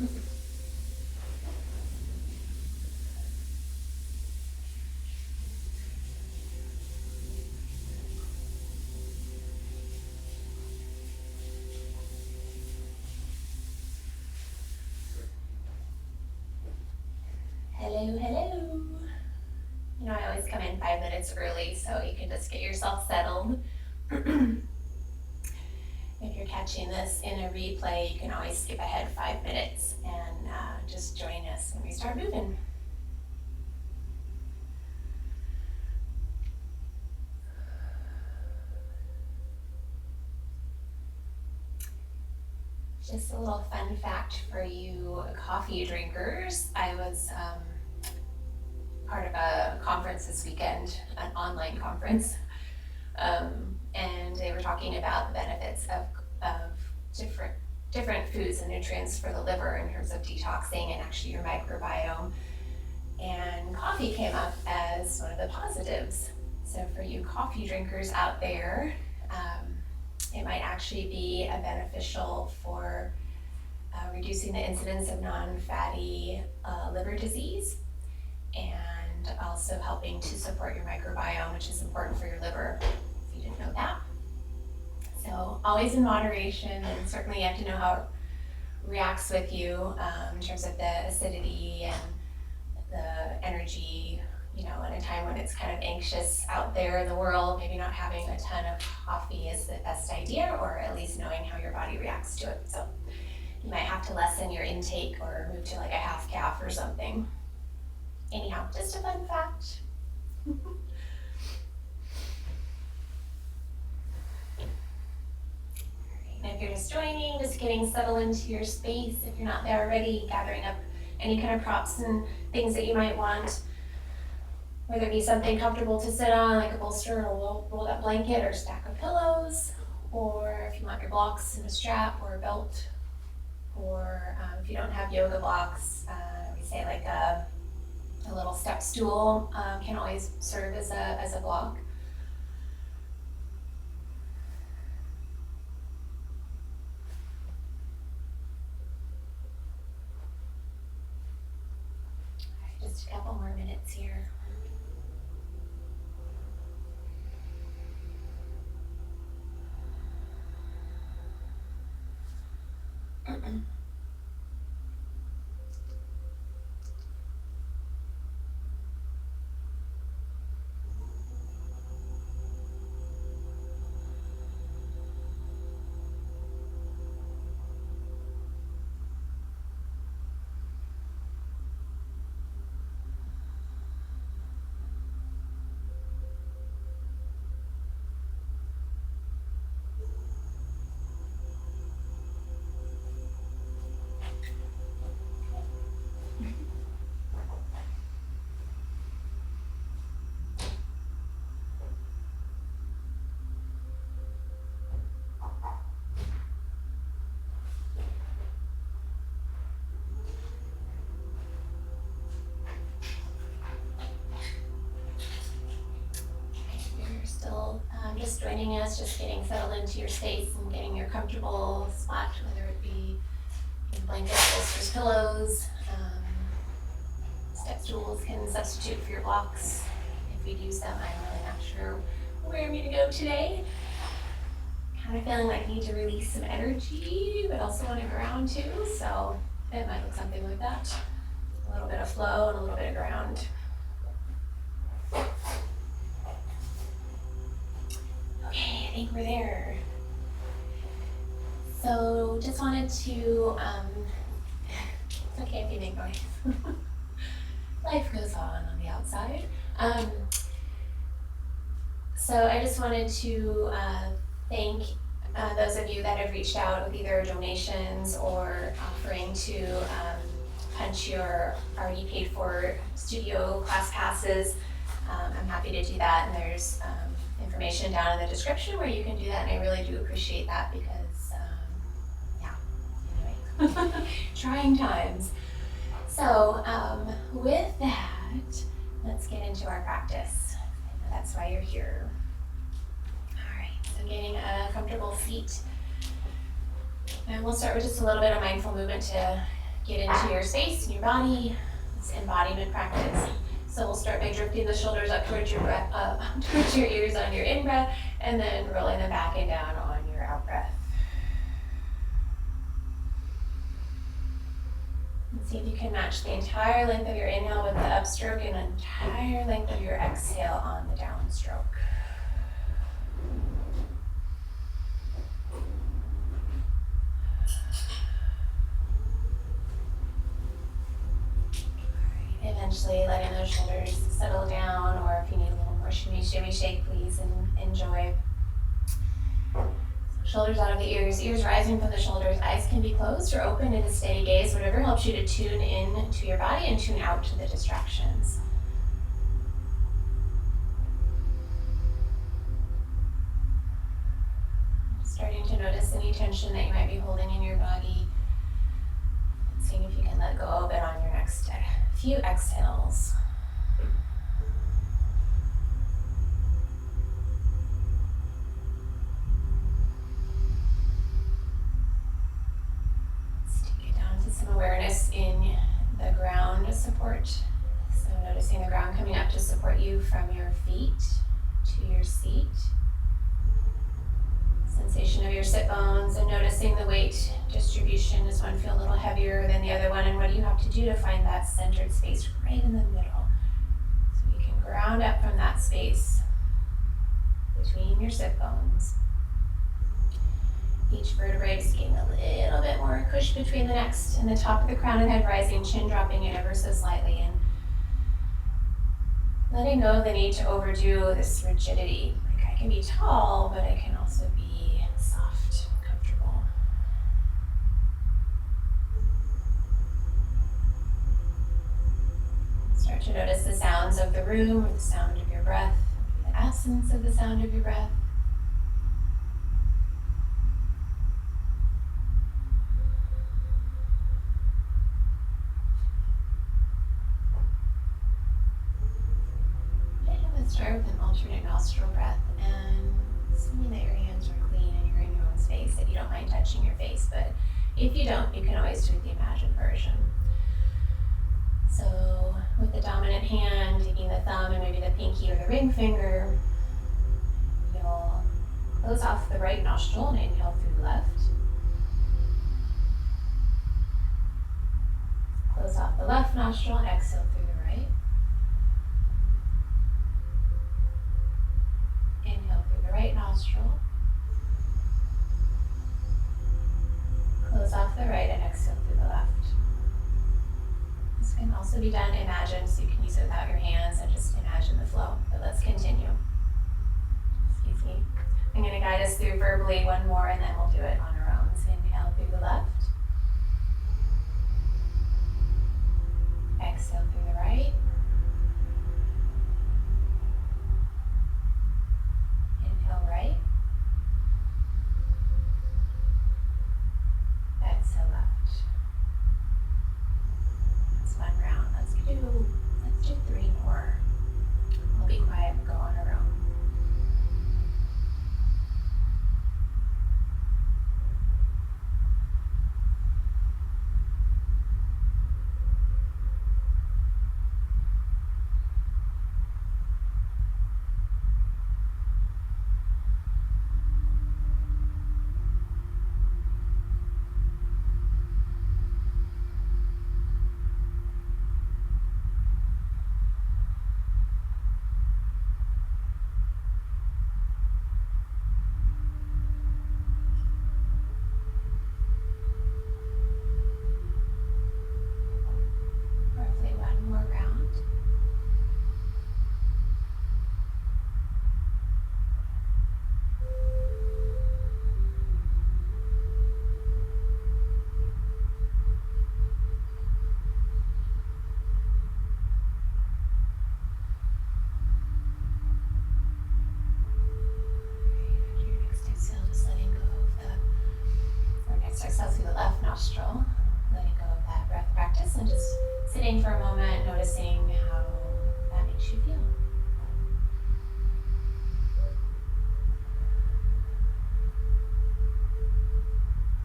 Hello, hello. You know, I always come in 5 minutes early, so you can just get yourself settled. If you're catching this in a replay, you can always skip ahead 5 minutes and just join us when we start moving. Just a little fun fact for you coffee drinkers. I was part of a conference this weekend, an online conference, and they were talking about the benefits of different foods and nutrients for the liver in terms of detoxing and actually your microbiome. And coffee came up as one of the positives. So for you coffee drinkers out there, it might actually be beneficial for reducing the incidence of non-fatty liver disease, and also helping to support your microbiome, which is important for your liver, if you didn't know that. So always in moderation, and certainly you have to know how it reacts with you in terms of the acidity and the energy. You know, in a time when it's kind of anxious out there in the world, maybe not having a ton of coffee is the best idea, or at least knowing how your body reacts to it. So you might have to lessen your intake or move to like a half calf or something. Anyhow, just a fun fact. And if you're just joining, just getting settled into your space, if you're not there already, gathering up any kind of props and things that you might want, whether it be something comfortable to sit on, like a bolster or a rolled up blanket or stack of pillows, or if you want your blocks in a strap or a belt, or if you don't have yoga blocks, we say like a little step stool can always serve as a block. All right, just a couple more minutes here. Just joining us, just getting settled into your space and getting your comfortable spot, whether it be blankets, bolsters, pillows, step stools can substitute for your blocks if you'd use them. I'm really not sure where I'm gonna go today. Kind of feeling like I need to release some energy, but also want to ground too, so it might look something like that. A little bit of flow and a little bit of ground. Okay, I think we're there. So just wanted to, it's okay if you make noise. Life goes on the outside. So I just wanted to thank those of you that have reached out with either donations or offering to punch your already paid for studio class passes. I'm happy to do that, and there's information down in the description where you can do that, and I really do appreciate that because, anyway, trying times. So with that, let's get into our practice. That's why you're here. All right, so getting a comfortable seat. And we'll start with just a little bit of mindful movement to get into your space and your body. It's embodiment practice. So we'll start by drifting the shoulders up towards your breath, towards your ears on your in-breath, and then rolling them back and down on your out-breath. And see if you can match the entire length of your inhale with the upstroke and the entire length of your exhale on the downstroke. Eventually letting those shoulders settle down, or if you need a little more shimmy, shake, please, and enjoy. So shoulders out of the ears rising from the shoulders, eyes can be closed or open in a steady gaze, whatever helps you to tune in to your body and tune out to the distractions. Starting to notice any tension that you might be holding in your body. Seeing if you can let go of it on your next few exhales. Let's take it down to some awareness in the ground support. So noticing the ground coming up to support you from your feet to your seat. Sensation of your sit bones and noticing the weight distribution. Does one feel a little heavier than the other one? And what do you have to do to find that centered space right in the middle? So you can ground up from that space between your sit bones. Each vertebrae is getting a little bit more cush between the next and the top of the crown and head rising, chin dropping in ever so slightly, and letting go of the need to overdo this rigidity. Like I can be tall, but I can also be soft, comfortable. Start to notice the sounds of the room or the sound of your breath, the essence of the sound of your breath. Let's start with an alternate nostril breath, and assuming that your hands are clean and you're in your own space, that you don't mind touching your face, but if you don't, you can always do the imagined version. So with the dominant hand, taking the thumb and maybe the pinky or the ring finger, you'll close off the right nostril and inhale through the left. Close off the left nostril and exhale through the right. Inhale through the right nostril. Close off the right and exhale through the left. This can also be done imagined, so you can use it without your hands and just imagine the flow. But let's continue. Excuse me. I'm going to guide us through verbally one more, and then we'll do it on our own. So inhale through the left. Exhale through the right. Inhale right. Exhale left. That's one round. Let's do 3 more. We'll be quiet and go on our own. Nostril, letting go of that breath practice and just sitting for a moment, noticing how that makes you feel.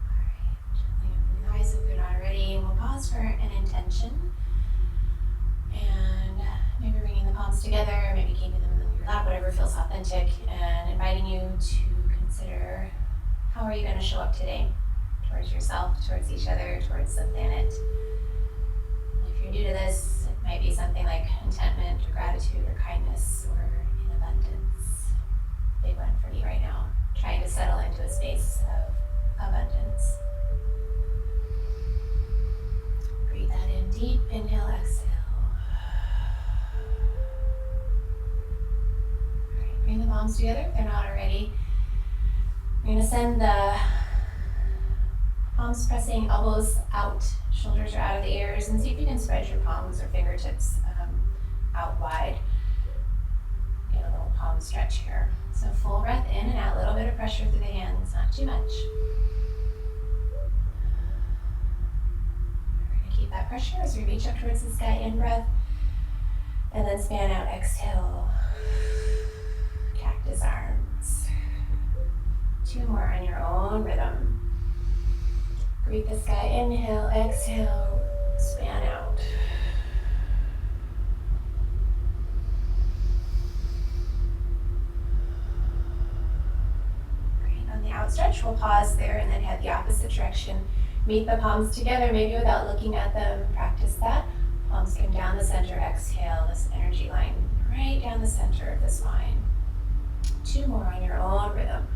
Alright, gently open the eyes if you're not ready, and we'll pause for together, maybe keeping them in your lap, whatever feels authentic, and inviting you to consider, how are you going to show up today towards yourself, towards each other, towards the planet. If you're new to this, it might be something like contentment or gratitude or kindness or in abundance. Big one for me right now, trying to settle into a space of abundance. Breathe that in deep, inhale, exhale. All right, bring the palms together if they're not already. You're going to send the palms pressing, elbows out, shoulders are out of the ears, and see if you can spread your palms or fingertips out wide. Get a little palm stretch here. So full breath in and out, a little bit of pressure through the hands, not too much. We're going to keep that pressure as we reach up towards the sky, in breath, and then span out, exhale. Cactus arms. 2 more on your own rhythm. Greet the sky, inhale, exhale, span out. Great, on the outstretch, we'll pause there and then head the opposite direction. Meet the palms together, maybe without looking at them, practice that. Palms come down the center, exhale, this energy line right down the center of the spine. 2 more on your own rhythm.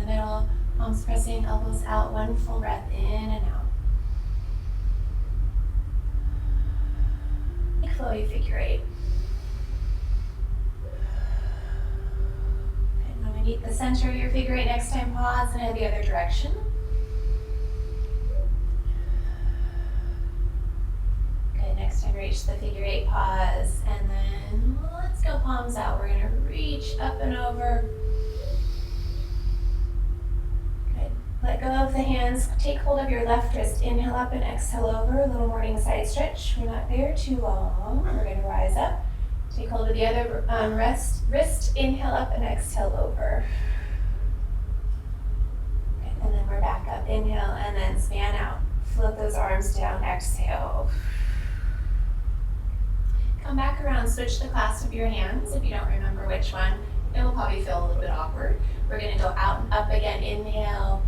Middle, palms pressing, elbows out, 1 full breath in and out. Big flowy figure 8. And when we meet the center of your figure 8, next time pause and head the other direction. Good, next time reach the figure 8, pause, and then let's go palms out. We're gonna reach up and over. Let go of the hands, take hold of your left wrist, inhale up and exhale over, a little morning side stretch. We're not there too long. We're going to rise up, take hold of the other wrist, inhale up and exhale over. Okay, and then we're back up, inhale and then span out. Float those arms down, exhale. Come back around, switch the clasp of your hands if you don't remember which one. It will probably feel a little bit awkward. We're going to go out and up again, inhale.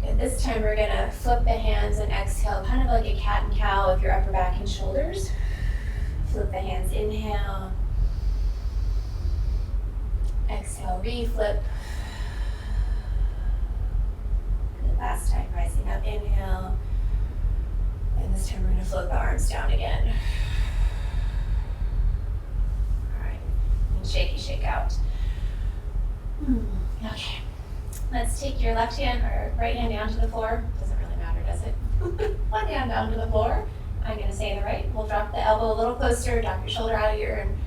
And this time we're going to flip the hands and exhale, kind of like a cat and cow with your upper back and shoulders. Flip the hands, inhale. Exhale, reflip. Good, last time, rising up, inhale. And this time we're going to float the arms down again. All right, and shaky, shake out. Okay. Let's take your left hand or right hand down to the floor. Doesn't really matter, does it? 1 hand down to the floor. I'm going to say the right. We'll drop the elbow a little closer, drop your shoulder out of your and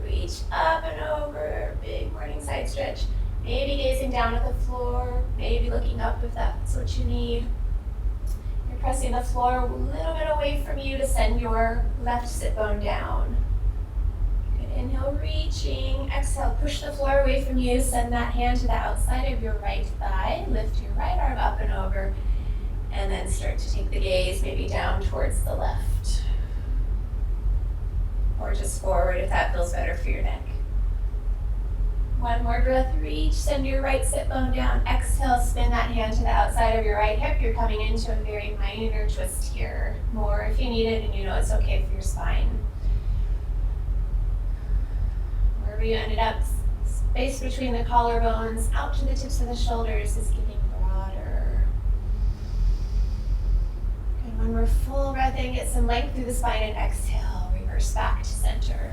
reach up and over. Big morning side stretch. Maybe gazing down at the floor, maybe looking up if that's what you need. You're pressing the floor a little bit away from you to send your left sit bone down. Inhale, reaching. Exhale, push the floor away from you. Send that hand to the outside of your right thigh. Lift your right arm up and over. And then start to take the gaze maybe down towards the left. Or just forward if that feels better for your neck. 1 more breath, reach. Send your right sit bone down. Exhale, spin that hand to the outside of your right hip. You're coming into a very minor twist here. More if you need it and you know it's okay for your spine. Wherever you ended up, space between the collarbones, out to the tips of the shoulders is getting broader. Good, 1 more full breath in, get some length through the spine and exhale, reverse back to center.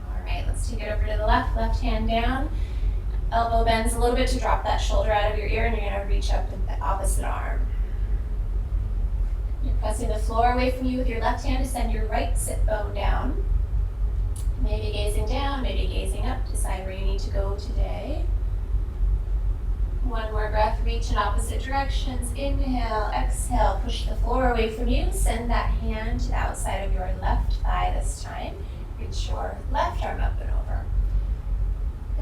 All right, let's take it over to the left hand down. Elbow bends a little bit to drop that shoulder out of your ear and you're gonna reach up with the opposite arm. You're pressing the floor away from you with your left hand to send your right sit bone down. Maybe gazing down, maybe gazing up. Decide where you need to go today. 1 more breath, reach in opposite directions. Inhale, exhale, push the floor away from you. Send that hand to the outside of your left thigh this time. Reach your left arm up and over.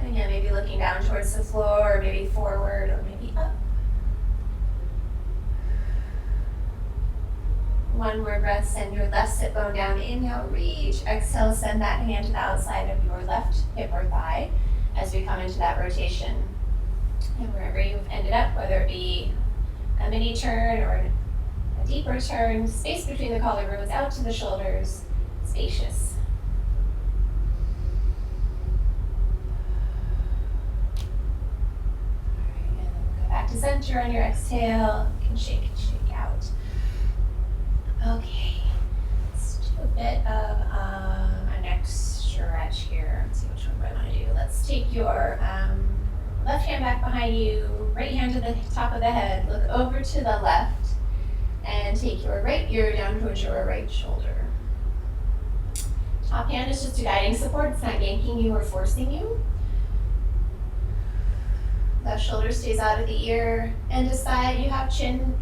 And yeah, maybe looking down towards the floor, or maybe forward, or maybe up. One more breath, send your left sit bone down, inhale, reach, exhale, send that hand to the outside of your left hip or thigh as we come into that rotation. And wherever you've ended up, whether it be a mini turn or a deeper turn, space between the collarbones, out to the shoulders, spacious. All right, and then go back to center on your exhale. You can shake and shake out. Okay, let's do a bit of a neck stretch here. Let's see which one I want to do. Let's take your left hand back behind you, right hand to the top of the head. Look over to the left and take your right ear down towards your right shoulder. Top hand is just a guiding support. It's not yanking you or forcing you. Left shoulder stays out of the ear, and decide you have chin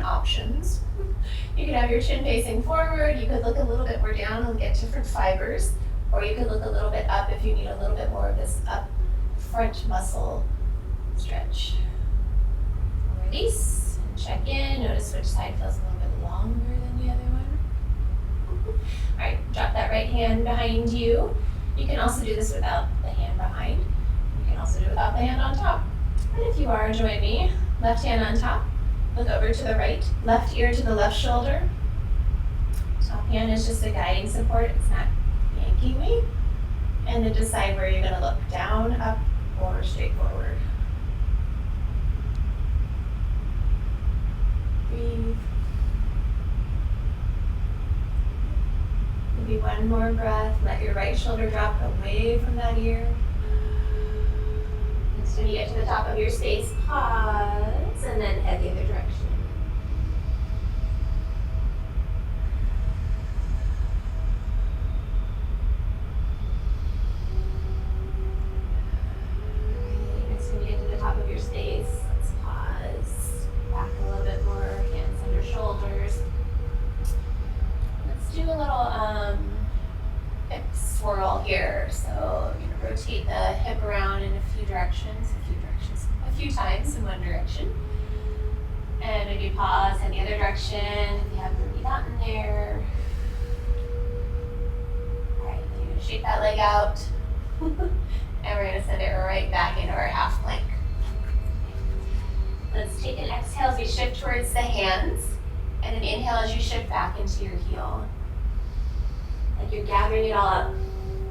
options. You could have your chin facing forward, you could look a little bit more down and get different fibers, or you could look a little bit up if you need a little bit more of this up front muscle stretch. Release and check in. Notice which side feels a little bit longer than the other one. All right, drop that right hand behind you. You can also do this without the hand behind. You can also do it without the hand on top. And if you are, join me. Left hand on top. Look over to the right, left ear to the left shoulder. Top hand is just a guiding support, it's not yanking me. And then decide where you're gonna look, down, up, or straight forward. Breathe. Maybe one more breath, let your right shoulder drop away from that ear. Next time you get to the top of your space, pause, and then head the other direction. Okay, next time you get to the top of your space, let's pause. Back a little bit more, hands under shoulders. Let's do a little hip swirl here. So you're gonna rotate the hip around in a few directions, a few times in one direction. And maybe pause, head the other direction if you haven't already gotten there. All right, then you're gonna shake that leg out. And we're gonna send it right back into our half plank. Let's take an exhale as we shift towards the hands, and an inhale as you shift back into your heel. Like you're gathering it all up.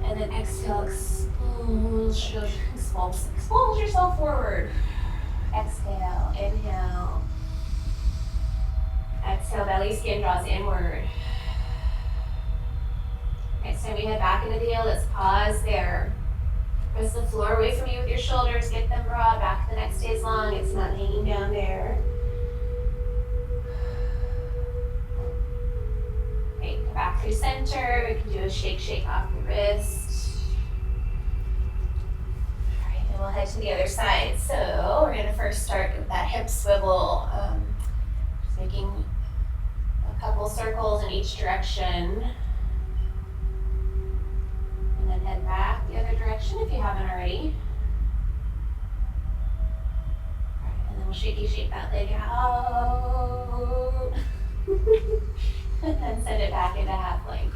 And then exhale, expose yourself forward. Exhale, inhale. Exhale, belly skin draws inward. Next time we head back into the heel, let's pause there. Press the floor away from you with your shoulders, get them broad, back the neck stays long, it's not hanging down there. Great, come back through center, we can do a shake off the wrist. All right, and we'll head to the other side. So we're gonna first start with that hip swivel, just making a couple circles in each direction. And then head back the other direction if you haven't already. All right, and then we'll shake that leg out. And then send it back into half plank.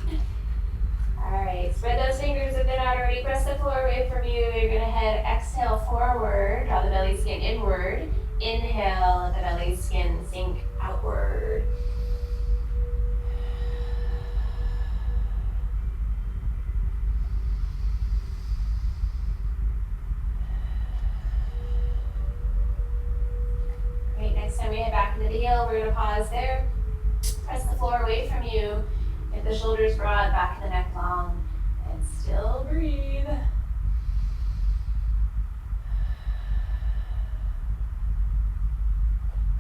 All right, spread those fingers if they're not already. Press the floor away from you. You're gonna head, exhale forward, draw the belly skin inward. Inhale, let the belly skin sink outward. Great, next time we head back into the heel, we're gonna pause there. Press the floor away from you. Get the shoulders broad, back of the neck long, and still breathe.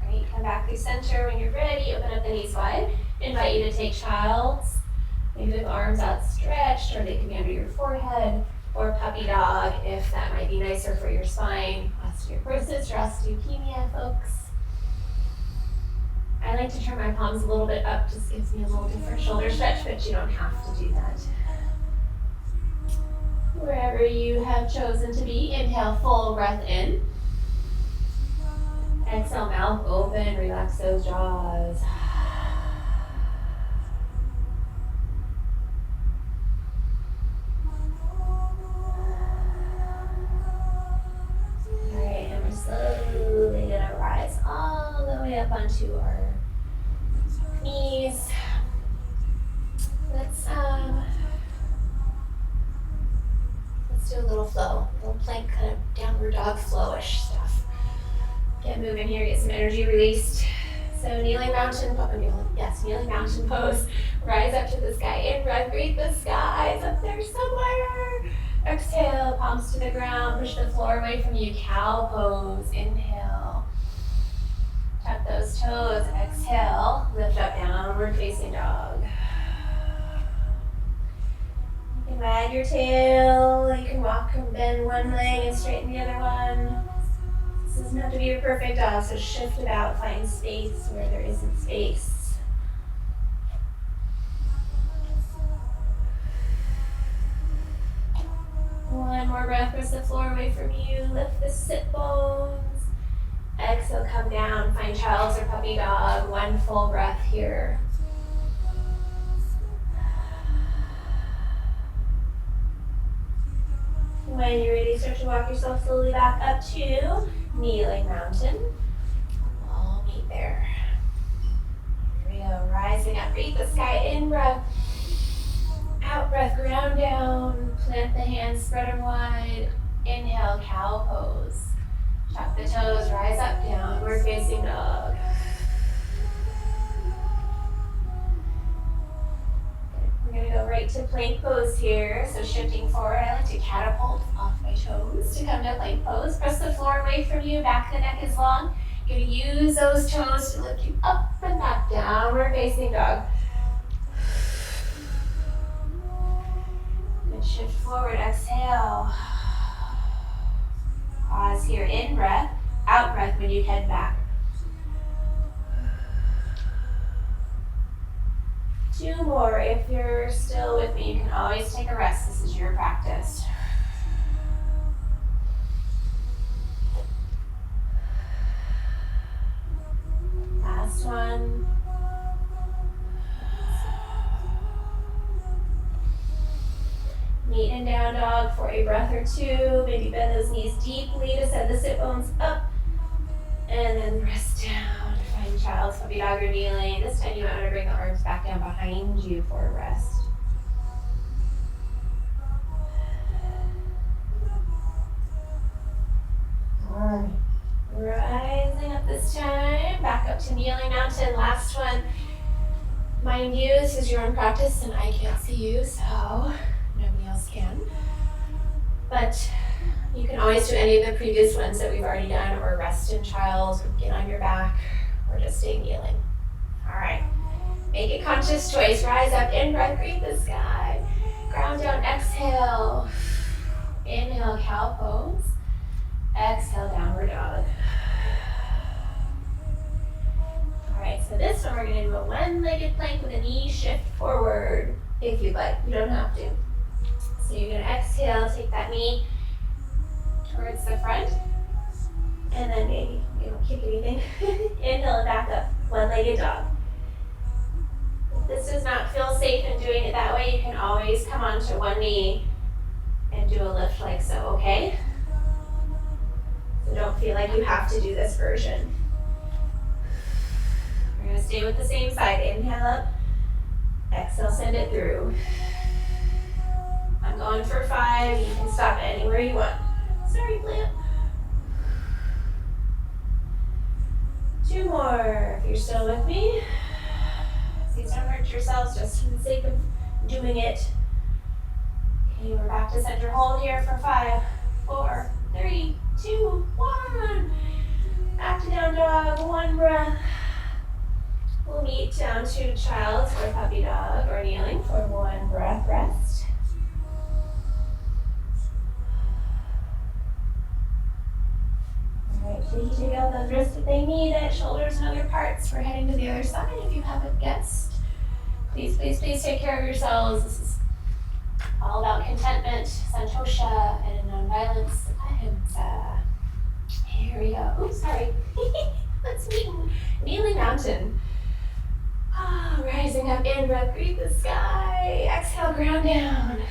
Great, come back through center. When you're ready, open up the knees wide. Invite you to take child's. Maybe with arms outstretched, or they can be under your forehead, or puppy dog if that might be nicer for your spine. Osteoporosis or osteopenia, folks. I like to turn my palms a little bit up, just gives me a little different shoulder stretch, but you don't have to do that. Wherever you have chosen to be, inhale, full breath in. Exhale, mouth open, relax those jaws. Alright, and we're slowly gonna rise all the way up onto our knees. Let's do a little flow, a little plank kind of downward dog flowish stuff. Get moving here, get some energy released. So kneeling mountain pose. Rise up to the sky, in breath, breathe the skies up there somewhere. Exhale, palms to the ground, push the floor away from you, cow pose. Inhale, tuck those toes. Exhale, lift up, downward facing dog. You can wag your tail, you can walk and bend one leg and straighten the other one. This doesn't have to be a perfect dog, so shift about, find space where there isn't space. One more breath, press the floor away from you, lift the sit bones. Exhale, come down, find child's or puppy dog. One full breath here. When you're ready, start to walk yourself slowly back up to kneeling mountain. We'll meet there. Here we go, rising up, breathe the sky, in breath. Out breath, ground down, plant the hands, spread them wide. Inhale, cow pose. Tuck the toes, rise up, downward facing dog. We're gonna go right to plank pose here. So shifting forward, I like to catapult off my toes to come to plank pose. Press the floor away from you, back the neck is long. You're gonna use those toes to lift you up and back, downward facing dog. Shift forward, exhale. Pause here, in breath, out breath when you head back. 2 more. If you're still with me, you can always take a rest. This is your practice. Last one. Meet in down dog for a breath or 2. Maybe bend those knees deeply to send the sit bones up. And then rest down. Find child's puppy dog or kneeling. This time you might want to bring the arms back down behind you for a rest. Alright. Rising up this time. Back up to kneeling mountain. Last one. Mind you, this is your own practice and I can't see you, so nobody else can. But you can always do any of the previous ones that we've already done, or rest in child, get on your back, or just stay kneeling. All right, make a conscious choice. Rise up, in breath, breathe the sky. Ground down, exhale. Inhale, cow pose. Exhale, downward dog. All right, so this one we're gonna do a one-legged plank with a knee shift forward, if you'd like. You don't have to. So you're gonna exhale, take that knee towards the front, and then maybe you don't kick anything. Inhale it back up, one-legged dog. If this does not feel safe in doing it that way, you can always come onto one knee and do a lift like so, okay? So don't feel like you have to do this version. We're gonna stay with the same side. Inhale up, exhale, send it through. I'm going for 5, you can stop anywhere you want. Sorry, plant. 2 more, if you're still with me. Please don't hurt yourselves just for the sake of doing it. Okay, we're back to center hold here for 5, 4, 3, 2, 1. Back to down dog, 1 breath. We'll meet down to child's or puppy dog or kneeling for 1 breath rest. Alright, take out those wrists if they need it, shoulders and other parts. We're heading to the other side. If you have a guest, please, please, please take care of yourselves. This is all about contentment, santosha, and nonviolence, ahimsa. Here we go. Oops, sorry. Let's meet Kneeling Mountain. Rising up, in breath, greet the sky. Exhale, ground down.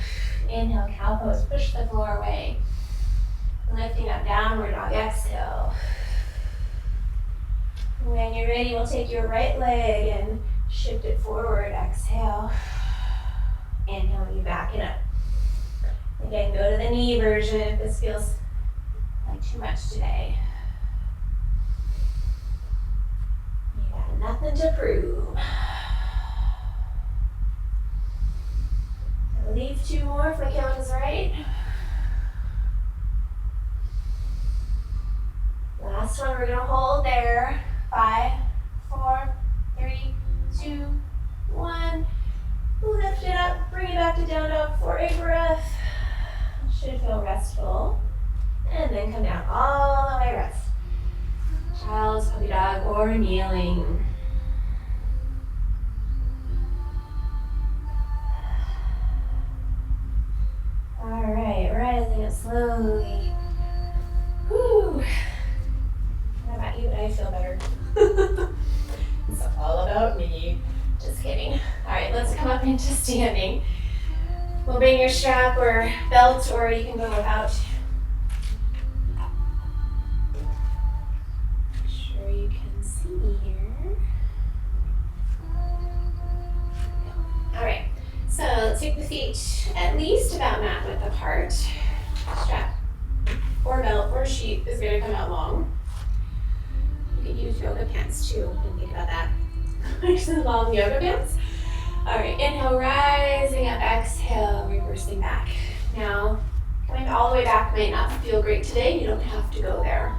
Inhale, cow pose, push the floor away. Lifting up, downward dog, exhale. When you're ready, we'll take your right leg and shift it forward, exhale. Inhale, you back it up. Again, go to the knee version if this feels like too much today. You got nothing to prove. Leave 2 more if my count is right. Last one, we're gonna hold there. 5, 4, 3, 2, 1. Lift it up, bring it back to down dog for a breath. Should feel restful. And then come down all the way, rest. Child's puppy dog or kneeling. All right, rising up slowly. Whew. How about you? I feel better. It's all about me. Just kidding. All right, let's come up into standing. We'll bring your strap or belt, or you can go without. Make sure you can see here. All right, so let's take the feet at least about mat width apart. Strap or belt or sheet is going to come out long. You could use yoga pants too. Didn't think about that. Some long yoga pants. All right, inhale, rising up, exhale, reversing back. Now, coming all the way back might not feel great today. You don't have to go there.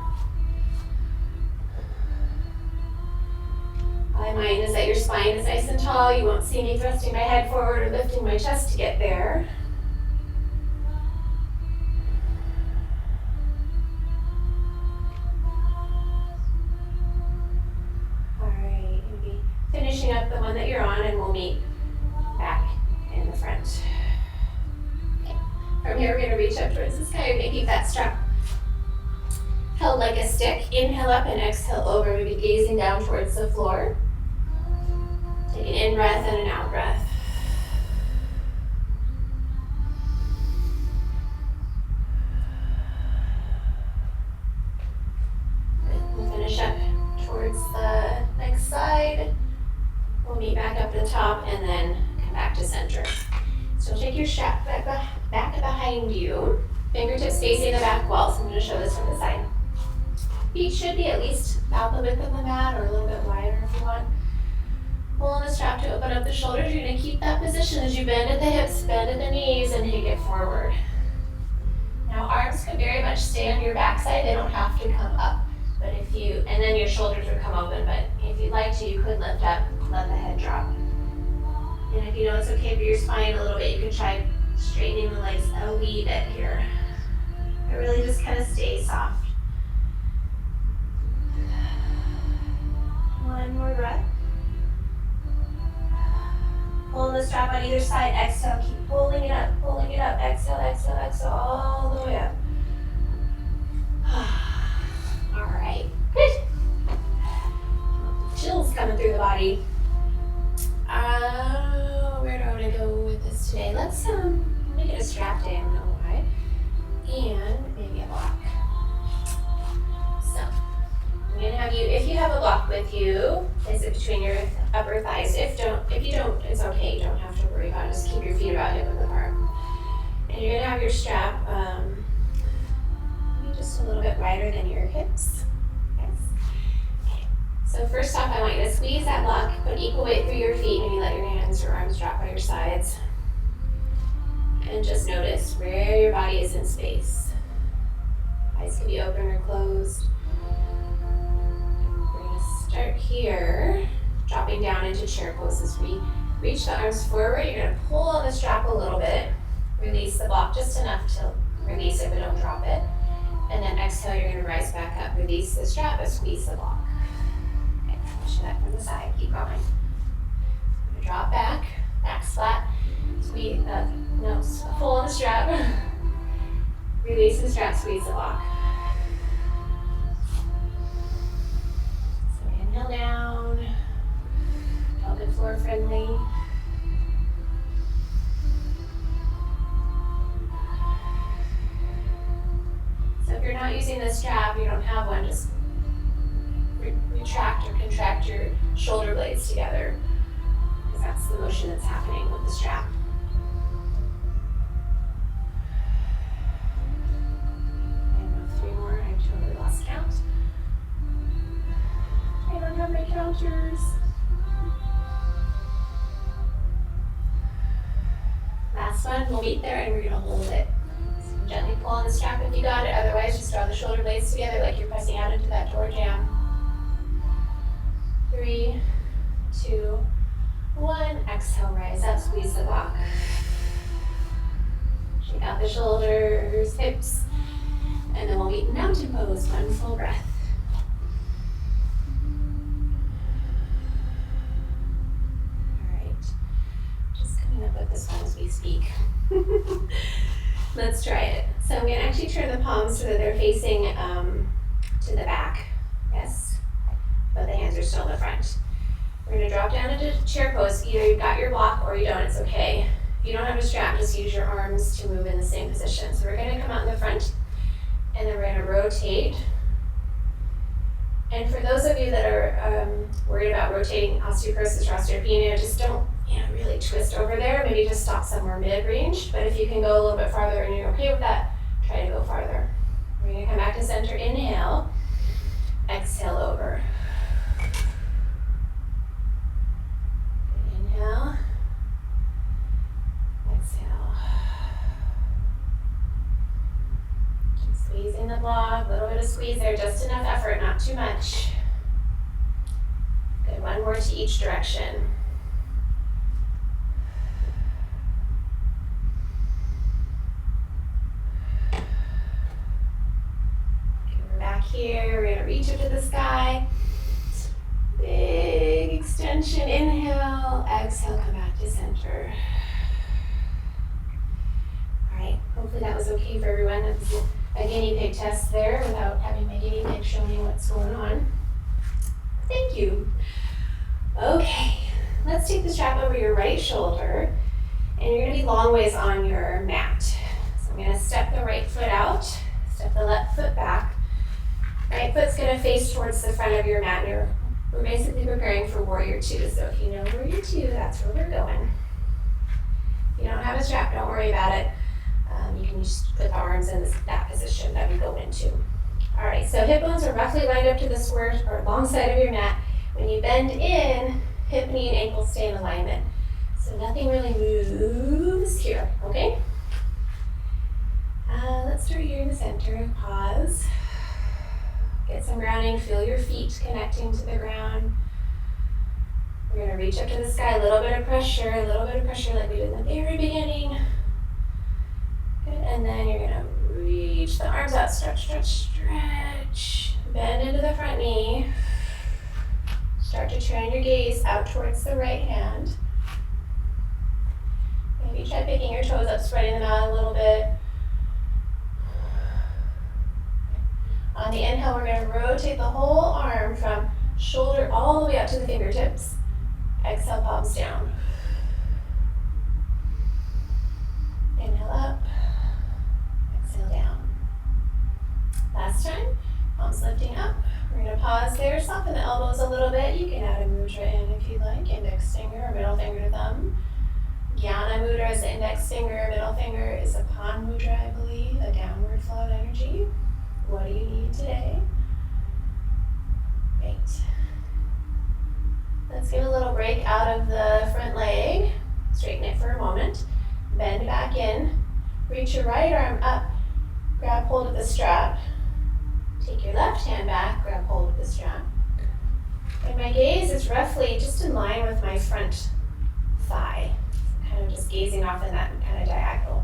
My mind is that your spine is nice and tall. You won't see me thrusting my head forward or lifting my chest to get there. All right, maybe finishing up the one that you're on, and we'll meet back in the front. Okay. From here, we're going to reach up towards the sky. We're going to keep that strap held like a stick. Inhale up and exhale over. Maybe gazing down towards the floor. Take an in breath and an out breath. We'll finish up towards the next side. We'll meet back up to the top and then come back to center. So take your strap back behind you. Fingertips facing the back wall. So I'm going to show this from the side. Feet should be at least about the width of the mat or a little bit wider if you want. Pulling the strap to open up the shoulders. You're going to keep that position as you bend at the hips, bend at the knees, and take it forward. Now arms can very much stay on your backside. They don't have to come up. But if you, and then your shoulders would come open, but if you'd like to, you could lift up, let the head drop. And if you know it's okay for your spine a little bit, you could try straightening the legs a wee bit here. But really just kind of stay soft. One more breath. Pulling the strap on either side, exhale, keep pulling it up, exhale, exhale, exhale, all the way up. All right, good. Chills coming through the body. Where do I want to go with this today? Let's make it a strap day, I don't know why. And maybe a block. So, I'm gonna have you, if you have a block with you, place it between your upper thighs. If you don't, it's okay. You don't have to worry about it. Just keep your feet about hip width apart. And you're gonna have your strap maybe just a little bit wider than your hips. Yes. Okay. So first off, I want you to squeeze that block, put equal weight through your feet. Maybe let your hands or arms drop by your sides. And just notice where your body is in space. Eyes can be open or closed. We're gonna start here, dropping down into chair pose as we reach the arms forward. You're gonna pull on the strap a little bit, release the block just enough to release it, but don't drop it. And then exhale, you're gonna rise back up, release the strap, but squeeze the block. Okay, push that from the side, keep going. I'm gonna drop back, back's flat. Squeeze, pull squeeze the block. So inhale down, pelvic floor friendly. So if you're not using the strap, you don't have one, just retract or contract your shoulder blades together, because that's the motion that's happening with the strap. And 3 more, I totally lost count. I don't have my counters. Last one, we'll meet there and we're gonna hold it. So gently pull on the strap if you got it, otherwise just draw the shoulder blades together like you're pressing out into that door jamb. 3, 2, 1. Exhale, rise up, squeeze the block. Shake out the shoulders, hips, and then we'll meet in mountain pose, one full breath. All right, just coming up with this one as we speak. Let's try it. So I'm gonna actually turn the palms so that they're facing to the back. Yes. But the hands are still in the front. We're gonna drop down into chair pose. Either you've got your block or you don't, it's okay. If you don't have a strap, just use your arms to move in the same position. So we're gonna come out in the front, and then we're gonna rotate. And for those of you that are worried about rotating osteoporosis or osteopenia, just don't really twist over there. Maybe just stop somewhere mid-range. But if you can go a little bit farther and you're okay with that, try to go farther. We're gonna come back to center, inhale, exhale over. Inhale, exhale. Keep squeezing the block, a little bit of squeeze there, just enough effort, not too much. Good, one more to each direction. Okay, we're back here, we're gonna reach up to the sky. Big extension, inhale, exhale, come back to center. All right, hopefully that was okay for everyone. It was a guinea pig test there without having my guinea pig show me what's going on. Thank you. Okay, let's take the strap over your right shoulder, and you're gonna be long ways on your mat. So I'm gonna step the right foot out, step the left foot back. Right foot's gonna face towards the front of your mat, and we're basically preparing for warrior 2. So if you know warrior 2, that's where we're going. If you don't have a strap, don't worry about it. You can just put the arms in that position that we go into. All right, so hip bones are roughly lined up to the square or long side of your mat. When you bend in, hip, knee, and ankle stay in alignment. So nothing really moves here, okay? Let's start here in the center. Pause. Get some grounding. Feel your feet connecting to the ground. We're going to reach up to the sky. A little bit of pressure like we did in the very beginning. Good. And then you're going to reach the arms out. Stretch, stretch, stretch. Bend into the front knee. Start to turn your gaze out towards the right hand. Maybe try picking your toes up, spreading them out a little bit. On the inhale, we're going to rotate the whole arm from shoulder all the way up to the fingertips. Exhale, palms down. Inhale up. Exhale down. Last time, palms lifting up. We're going to pause there, soften the elbows a little bit. You can add a mudra in if you like, index finger or middle finger to thumb. Jnana mudra is the index finger, middle finger is a pan mudra, I believe, a downward flow of energy. What do you need today? Great. Let's give a little break out of the front leg. Straighten it for a moment. Bend back in. Reach your right arm up. Grab hold of the strap. Take your left hand back. Grab hold of the strap. And my gaze is roughly just in line with my front thigh. Kind of just gazing off in that kind of diagonal.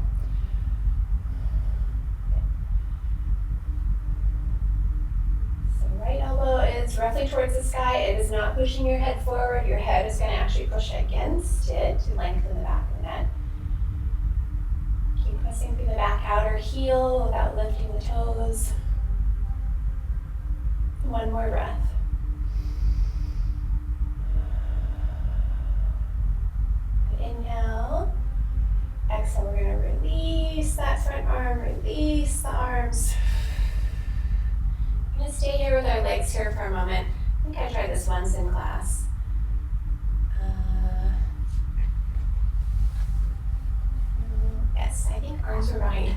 Right elbow is roughly towards the sky. It is not pushing your head forward. Your head is going to actually push against it to lengthen the back of the neck. Keep Pressing through the back outer heel without lifting the toes. One more breath. Good inhale. Exhale, we're going to release that front arm, release the arms. I'm going to stay here with our legs here for a moment. I think I tried this once in class. Yes, I think arms are behind.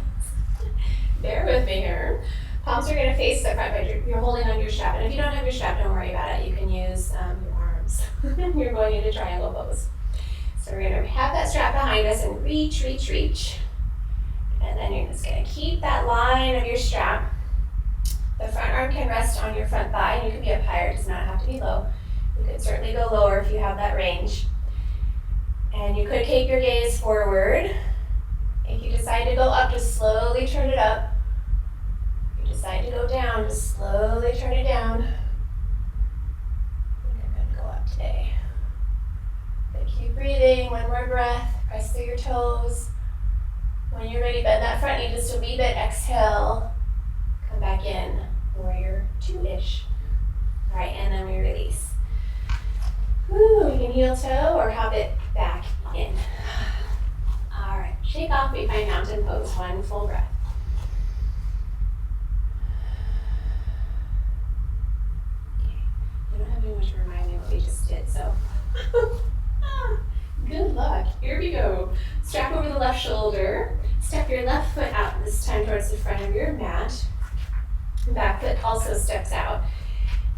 Bear with me here. Palms are going to face the front, but you're holding on your strap. And if you don't have your strap, don't worry about it. You can use your arms. You're going into triangle pose. So we're going to have that strap behind us and reach, reach, reach. And then you're just going to keep that line of your strap. The front arm can rest on your front thigh, and you can be up higher. It does not have to be low. You could certainly go lower if you have that range. And you could take your gaze forward. If you decide to go up, just slowly turn it up. If you decide to go down, just slowly turn it down. I think I'm going to go up today. But keep breathing. One more breath. Press through your toes. When you're ready, bend that front knee just a wee bit. Exhale. Come back in. Warrior 2-ish. All right, and then we release. Woo, you can heel toe or hop it back in. All right, shake off, we find mountain pose. One full breath. Okay, I don't have anyone to remind me what we just did, so. Good luck, here we go. Strap over the left shoulder. Step your left foot out, this time towards the front of your mat. Back foot also steps out.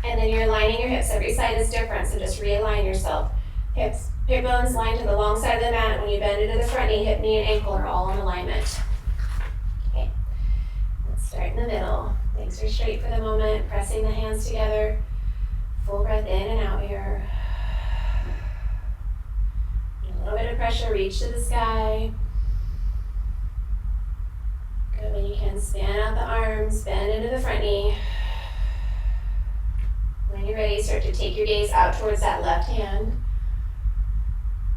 And then you're aligning your hips. Every side is different, so just realign yourself. Hip bones line to the long side of the mat. When you bend into the front knee, hip, knee, and ankle are all in alignment. Okay, let's start in the middle. Legs are straight for the moment, pressing the hands together. Full breath in and out here. A little bit of pressure, reach to the sky. Good, when you can, span out the arms, bend into the front knee. When you're ready, start to take your gaze out towards that left hand.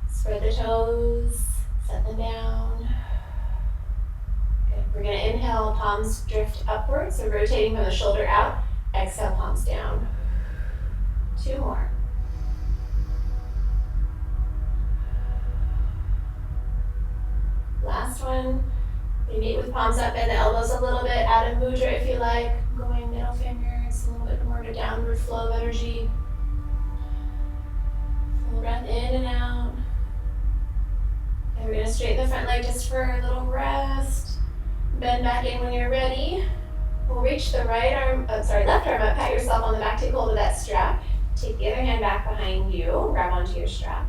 Spread the toes, set them down. Good. We're going to inhale, palms drift upwards, so rotating from the shoulder out. Exhale, palms down. 2 more. Last one. You meet with palms up, bend the elbows a little bit, add a mudra if you like. Going middle fingers, a little bit more of a downward flow of energy. Full breath in and out. And we're going to straighten the front leg just for a little rest. Bend back in when you're ready. We'll reach the left arm up, pat yourself on the back, take hold of that strap. Take the other hand back behind you, grab onto your strap.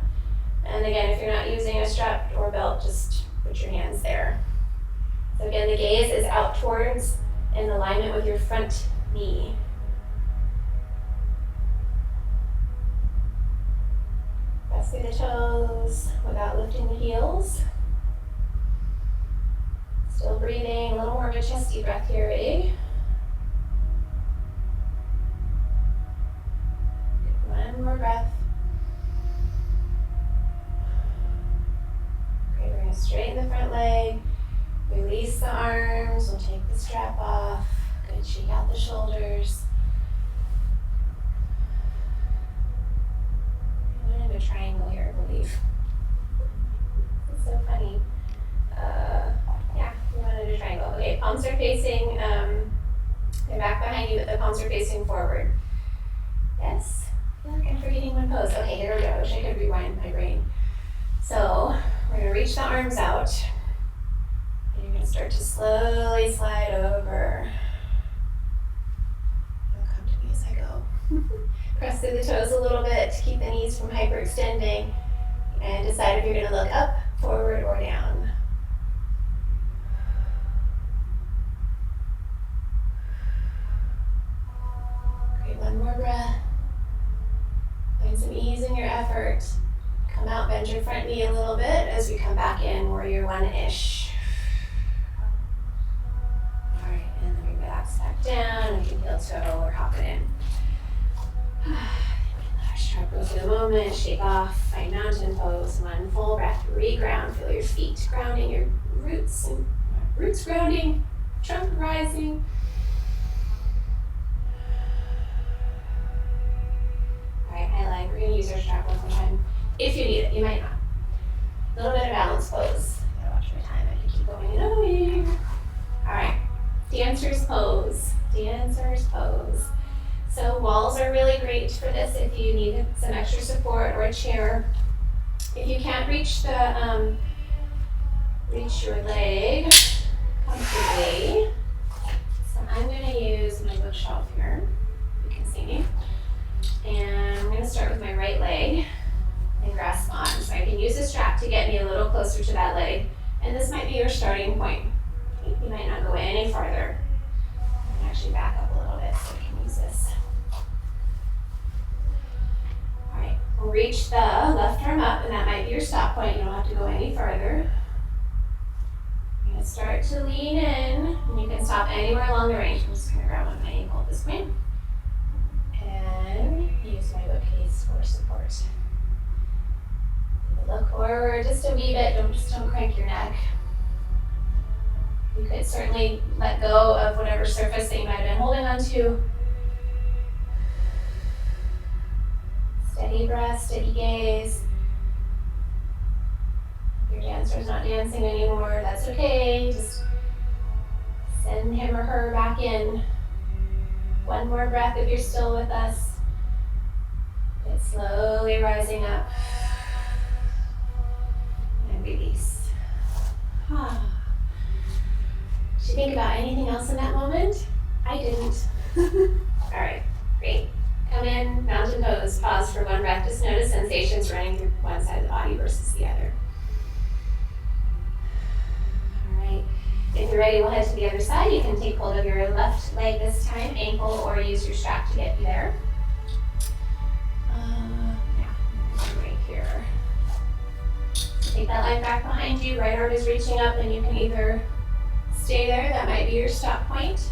And again, if you're not using a strap or belt, just put your hands there. So again, the gaze is out towards in alignment with your front knee. Press through the toes without lifting the heels. Still breathing, a little more of a chesty breath here, ready? One more breath. Okay, we're going to straighten the front leg. Release the arms, we'll take the strap off. Good, shake out the shoulders. I went into a triangle here, I believe. It's so funny. Yeah, we went into a triangle. Okay, palms are facing, they're back behind you, but the palms are facing forward. Yes, I feel like I'm forgetting one pose. Okay, here we go. I wish I could rewind my brain. So, we're going to reach the arms out. You're going to start to slowly slide over. It'll come to me as I go. Press through the toes a little bit to keep the knees from hyperextending. And decide if you're going to look up, forward, or down. Great, one more breath. Find some ease in your effort. Come out, bend your front knee a little bit as we come back in, warrior 1-ish. Relax back down, you can heel toe or hop it in. Strap go for the moment, shake off, find mountain pose, one full breath, re-ground, feel your feet grounding your roots and Roots grounding, trunk rising. All right, I like. We're gonna use our strap one more time. If you need it, you might not. A little bit of balance pose. I gotta watch my time. I can keep going and going. All right, dancer's pose. Dancer's pose. So walls are really great for this if you need some extra support, or a chair. If you can't reach the reach your leg comfortably, so I'm going to use my bookshelf here. You can see me, and I'm going to start with my right leg and grasp on, so I can use the strap to get me a little closer to that leg. And this might be your starting point. You might not go any farther. I can actually back up a little bit so I can use this. Alright, we'll reach the left arm up, and that might be your stop point. You don't have to go any further. You're going to start to lean in, and you can stop anywhere along the range. I'm just going to grab on my ankle at this point. And use my bookcase for support. Look forward just a wee bit, don't crank your neck. You could certainly let go of whatever surface that you might have been holding onto. Steady breath, steady gaze. If your dancer's not dancing anymore, that's okay. Just send him or her back in. One more breath if you're still with us. It's slowly rising up. And release. Did you think about anything else in that moment? I didn't. All right, great. Come in, mountain pose. Pause for one breath. Just notice sensations running through one side of the body versus the other. All right. If you're ready, we'll head to the other side. You can take hold of your left leg this time, ankle, or use your strap to get you there. Right here. So take that line back behind you. Right arm is reaching up, and you can either stay there. That might be your stop point.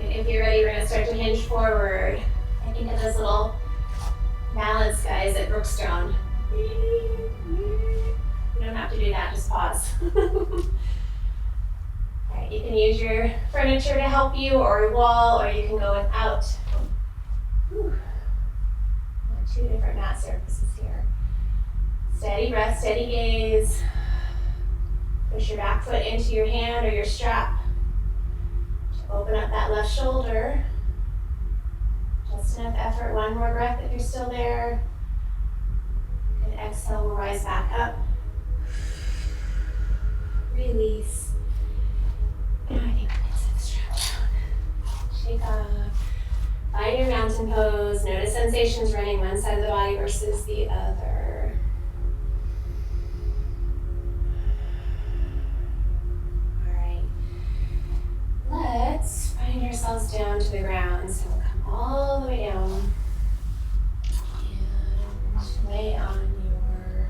And if you're ready, we're going to start to hinge forward. I think of those little balance guys at Brookstone. You don't have to do that, just pause. Alright, you can use your furniture to help you, or a wall, or you can go without. Two different mat surfaces here. Steady breath, steady gaze. Push your back foot into your hand or your strap to open up that left shoulder. Just enough effort. One more breath if you're still there. And exhale, we'll rise back up. Release. And I think I can set the strap down. Shake off. Find your mountain pose. Notice sensations running one side of the body versus the other. Alright. Let's find ourselves down to the ground. So we'll come all the way down. And lay on your,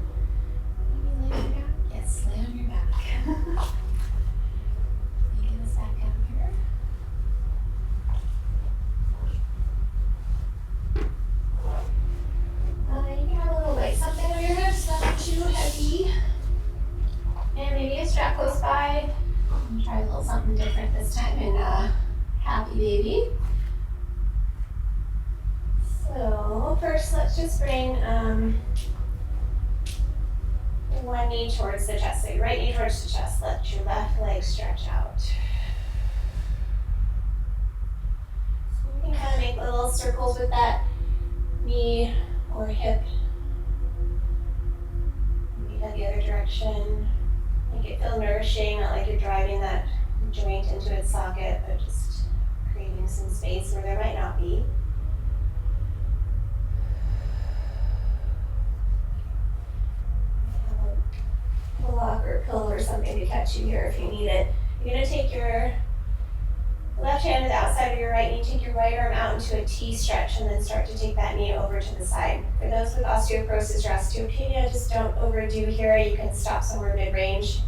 maybe lay on your back? Yes, lay on your back. Get us back down here. You can have a little weight, something on your hips, not too heavy. And maybe a strap close by. I'll try a little something different this time in Happy Baby. So first, let's just bring one knee towards the chest. So your right knee towards the chest. Let your left leg stretch out. So you can kind of make little circles with that knee or hip. Maybe go the other direction. Make it feel nourishing, not like you're driving that joint into its socket, but just creating some space where there might not be. Block or pillow or something to catch you here if you need it. You're going to take your left hand to the outside of your right knee, take your right arm out into a T stretch, and then start to take that knee over to the side. For those with osteoporosis or osteopenia, just don't overdo here. You can stop somewhere mid-range.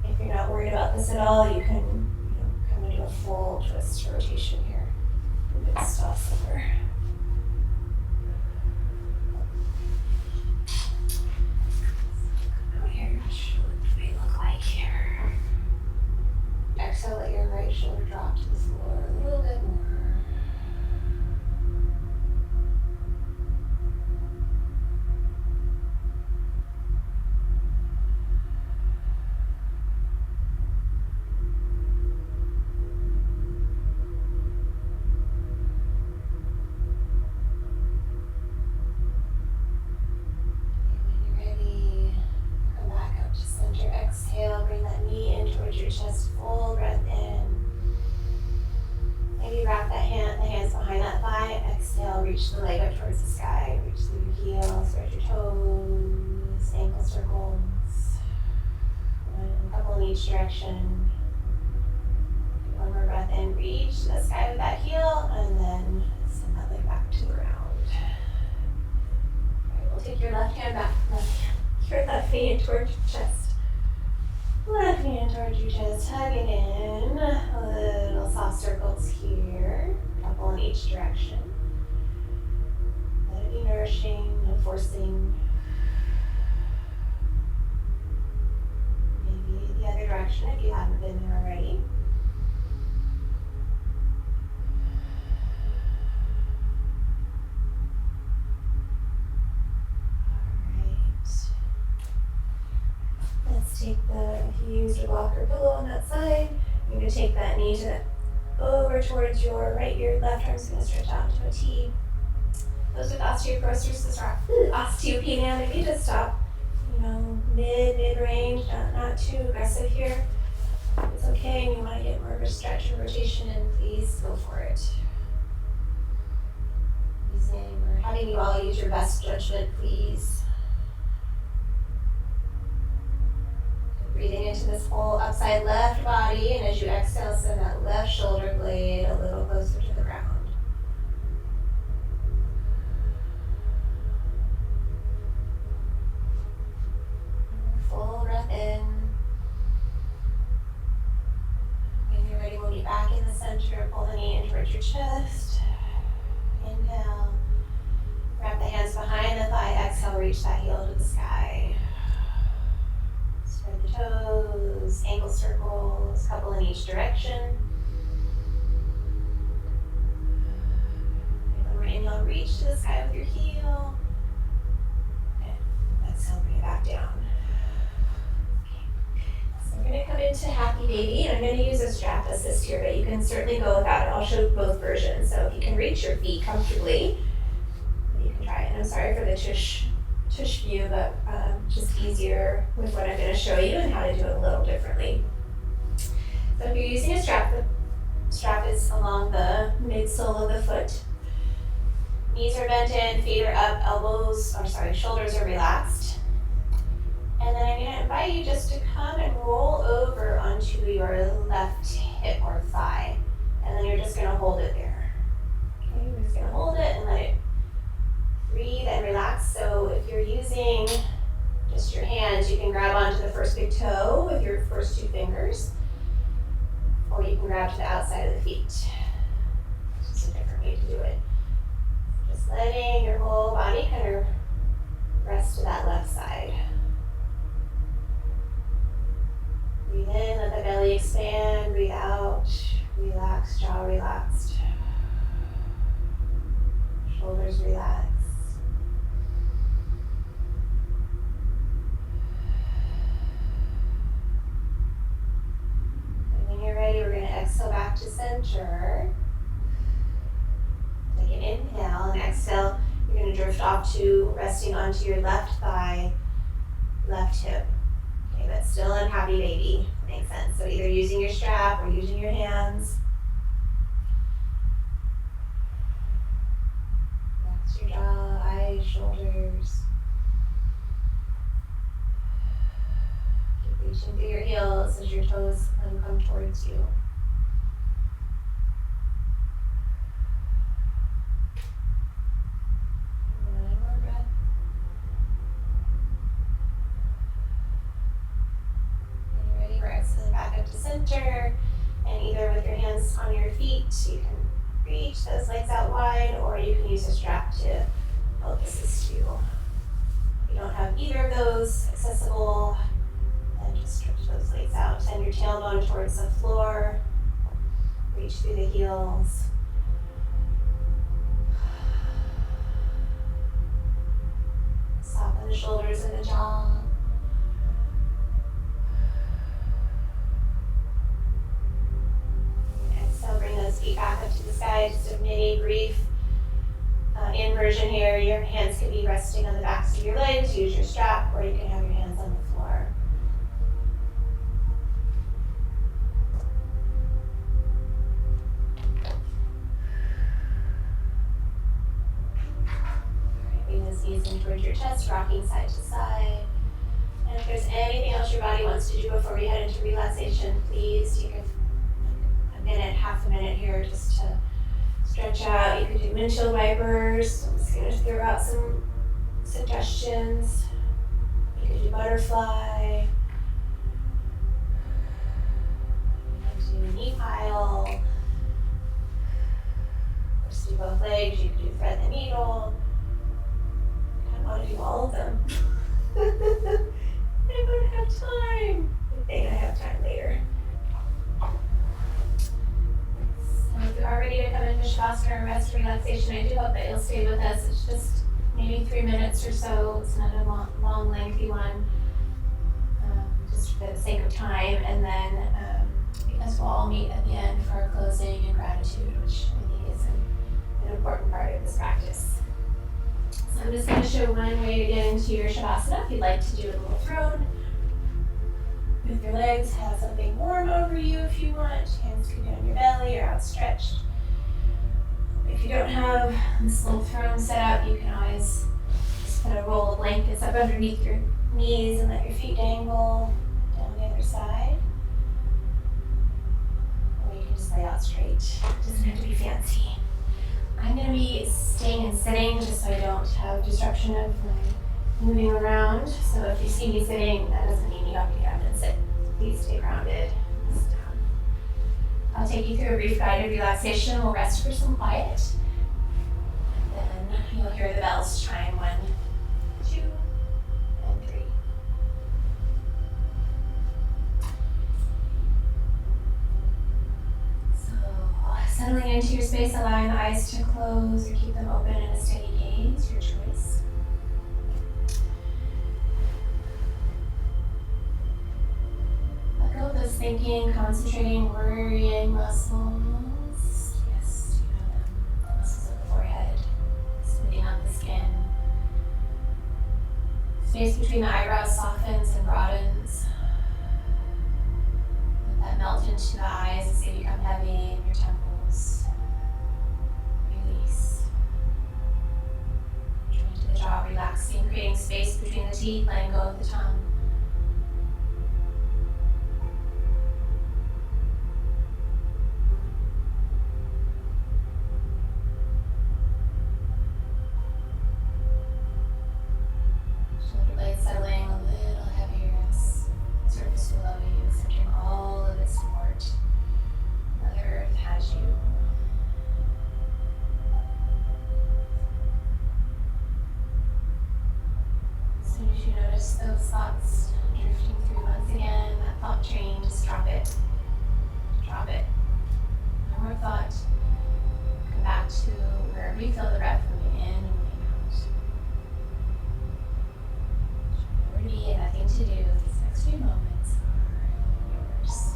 If you're not worried about this at all, you can come into a full twist rotation here. You can stop somewhere. foot towards the sky. Reach through your heels, spread your toes, ankle circles. A couple in each direction. One more breath in, reach to the sky with that heel, and then send that leg back to the ground. All right, we'll take your left hand back, your left hand towards your chest. Left hand towards your chest, hug it in. Little soft circles here, a couple in each direction. Let it be nourishing, no forcing. Maybe the other direction if you haven't been there already. Let's take if you used a block or pillow on that side, you're going to take that knee over towards your right, your left arm's going to stretch out to a T. Those with osteoporosis or osteopenia, maybe just stop, mid-range, not too aggressive here. It's okay, and you want to get more of a stretch or rotation in, please go for it. We're having you all use your best judgment, please. Breathing into this whole upside left body, and as you exhale, send that left shoulder blade a little closer to the ground. Full breath in. When you're ready, we'll be back in the center. Pull the knee in towards your chest. Inhale. Wrap the hands behind the thigh. Exhale, reach that heel to the sky. Spread the toes, ankle circles, couple in each direction. When we're inhale, reach to the sky with your heel. And exhale, bring it back down. Okay. So we're going to come into happy baby, and I'm going to use a strap assist here, but you can certainly go without it. I'll show both versions. So if you can reach your feet comfortably, you can try it. And I'm sorry for the tush view, but just easier with what I'm going to show you and how to do it a little differently. So if you're using a strap, the strap is along the midsole of the foot. Knees are bent in, feet are up, shoulders are relaxed. And then I'm going to invite you just to come and roll over onto your left hip or thigh. And then you're just going to hold it there. Okay, we're just going to hold it and let it breathe and relax. So if you're using just your hands, you can grab onto the first big toe with your first two fingers, or you can grab to the outside of the feet. It's just a different way to do it. Just letting your whole body kind of rest to that left side. Breathe in, let the belly expand, breathe out, relax, jaw relaxed, shoulders relaxed. Ready, we're going to exhale back to center. Take an inhale, and exhale, you're going to drift off to resting onto your left thigh, left hip. Okay, but still in happy baby. Makes sense. So either using your strap or using your hands. Relax your jaw, eyes, shoulders. Reaching through your heels as your toes come towards you. One more breath. When you're ready, we're exhaling back up to center. And either with your hands on your feet, you can reach those legs out wide, or you can use a strap to help assist you. If you don't have either of those accessible, just stretch those legs out. Send your tailbone towards the floor. Reach through the heels. Soften the shoulders and the jaw. Exhale, bring those feet back up to the sky. Just a mini brief inversion here. Your hands can be resting on the backs of your legs. Use your strap, or you can have your hands on the floor. towards your chest, rocking side to side. And if there's anything else your body wants to do before we head into relaxation, please take a minute, half a minute here just to stretch out. You could do windshield wipers. I'm just going to throw out some suggestions. You could do butterfly. You could do knee pile. Let's do both legs. You could do thread the needle. I kind of want to do all of them. I don't have time. I think I have time later. So if you are ready to come into Shavasana or rest relaxation, I do hope that you'll stay with us. It's just maybe 3 minutes or so. It's not a long lengthy one, just for the sake of time. And then because we'll all meet at the end for our closing and gratitude, which I think is an important part of this practice. So I'm just going to show one way to get into your Shavasana. If you'd like to do a little throne with your legs, have something warm over you if you want. Hands could be on your belly or outstretched. If you don't have this little throne set up, you can always just put a roll of blankets up underneath your knees and let your feet dangle down the other side. Or you can just lay out straight. It doesn't have to be fancy. I'm going to be staying and sitting just so I don't have disruption of my moving around. So if you see me sitting, that doesn't mean you have to get up and sit. Please stay grounded. I'll take you through a brief guided relaxation. We'll rest for some quiet. And then you'll hear the bells chime 1, 2, and 3. Settling into your space, allowing the eyes to close or keep them open in a steady gaze, your choice. Let go of those thinking, concentrating, worrying muscles. Yes, you know them. The muscles of the forehead, smoothing out the skin. Space between the eyebrows softens and broadens. Let that melt into the eyes as they become heavy in your temples. Release. Join to the jaw, relaxing, creating space between the teeth, letting go of the tongue. Shoulder blades settling a little heavier as surface below you, centering all of its support. Mother Earth has you. As soon as you notice those thoughts drifting through once again, that thought train, just drop it. Drop it. No more thought. Come back to wherever you feel the breath moving in and moving out. Nowhere to be and nothing to do. These next few moments are yours.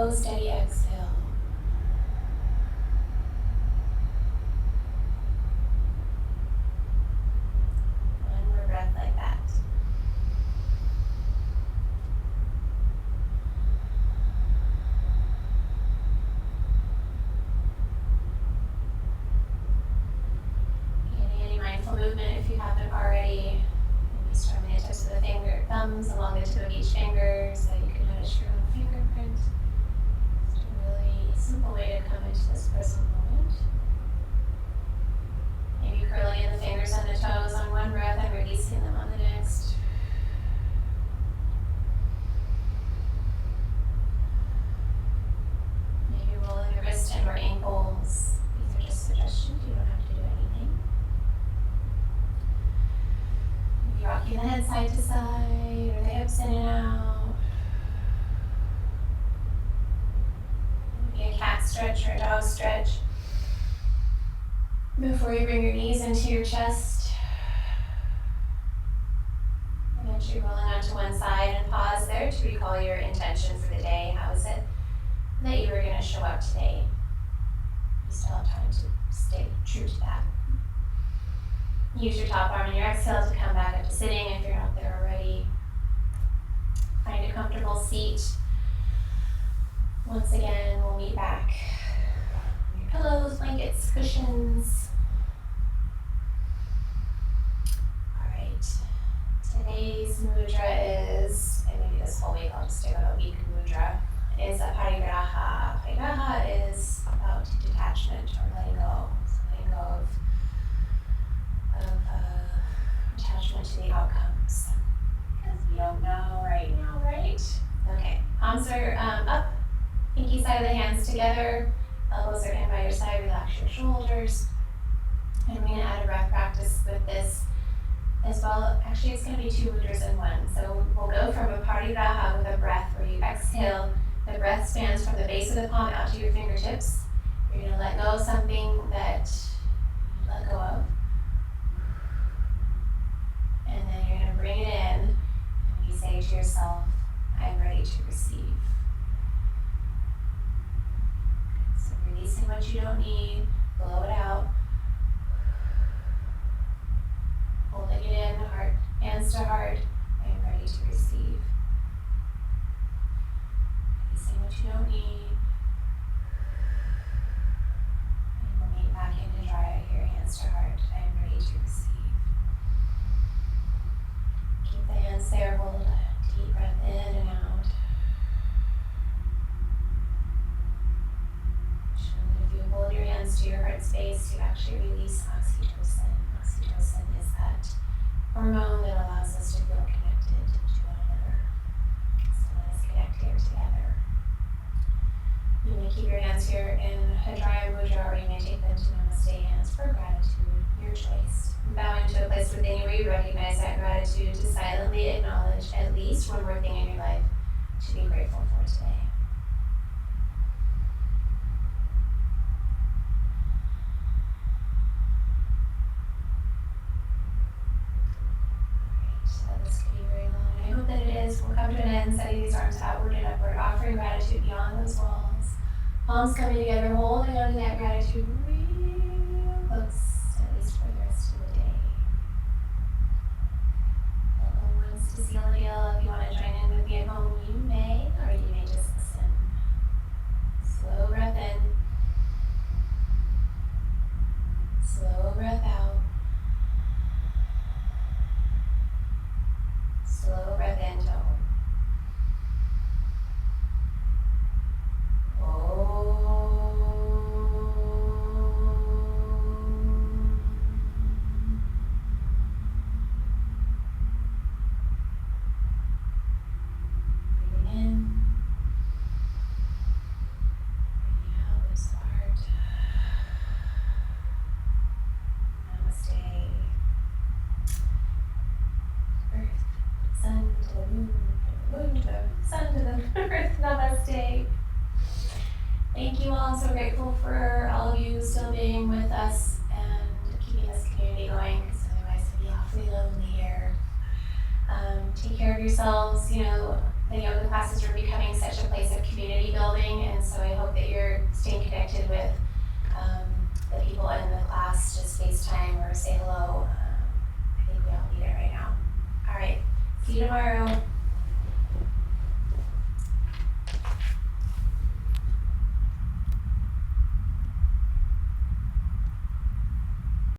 slow, steady exhale. One more breath like that. Any mindful movement if you haven't already. Maybe strumming the tips of the thumbs along the tip of each finger so that you can notice your own fingerprint. It's a really simple way to come into this present moment. Maybe curling in the fingers and the toes on one breath and releasing them on the next. Maybe rolling the wrist and or ankles. These are just suggestions, you don't have to do anything. Maybe rocking the head side to side or the hips in and out. Maybe a cat stretch or a dog stretch. Before you bring your knees into your chest, eventually rolling onto one side and pause there to recall your intention for the day. How is it that you were going to show up today? You still have time to stay true to that. Use your top arm and your exhale to come back up to sitting if you're not there already. Find a comfortable seat. Once again, we'll meet back. Your pillows, blankets, cushions. Today's mudra is, and maybe this whole week I'll just stick with a week mudra, is a parigraha. Parigraha is about detachment or letting go. So letting go of attachment to the outcomes. Because we don't know right now, right? Okay, palms are up, pinky side of the hands together, elbows are in by your side, relax your shoulders. And we're going to add a breath practice with this as well. Actually, it's going to be two mudras in one. So we'll go from a parigraha with a breath where you exhale. The breath spans from the base of the palm out to your fingertips. You're going to let go of something that you let go of. And then you're going to bring it in and you say to yourself, I'm ready to receive. So releasing what you don't need, blow it out. Holding it in, heart, hands to heart, I am ready to receive. Releasing what you don't need. And we'll meet back into dry here, hands to heart, I am ready to receive. Keep the hands there, hold a deep breath in and out. Show that if you hold your hands to your heart space, you actually release oxytocin. Oxytocin is that hormone that allows us to feel connected to one another. So let us connect here together. You may keep your hands here in Hadraya Mudra, or you may take them to Namaste hands for gratitude, your choice. Bow into a place within you where you recognize that gratitude, to silently acknowledge at least one more thing in your life to be grateful for today. This could be very long. I hope that it is. We'll come to an end, setting these arms outward and upward, offering gratitude beyond those walls. Palms coming together, holding on to that gratitude real close, at least for the rest of the day. Welcome once to seal the deal. If you want to join in with me at home, you may, or you may just listen. Slow breath in. Slow breath out. Slow breath in to home. Breathing in. Breathing out, loose the heart. Namaste. Earth. Sun to the moon, moon to the sun to the earth. Namaste. Thank you all. I'm so grateful for all of you still being with us and keeping this community going, because otherwise it'd be awfully lonely here. Take care of yourselves. You know, the yoga classes are becoming such a place place of community building, and so I hope that you're staying connected with the people in the class. Just FaceTime or say hello. I think we all need it right now. All right, see you tomorrow.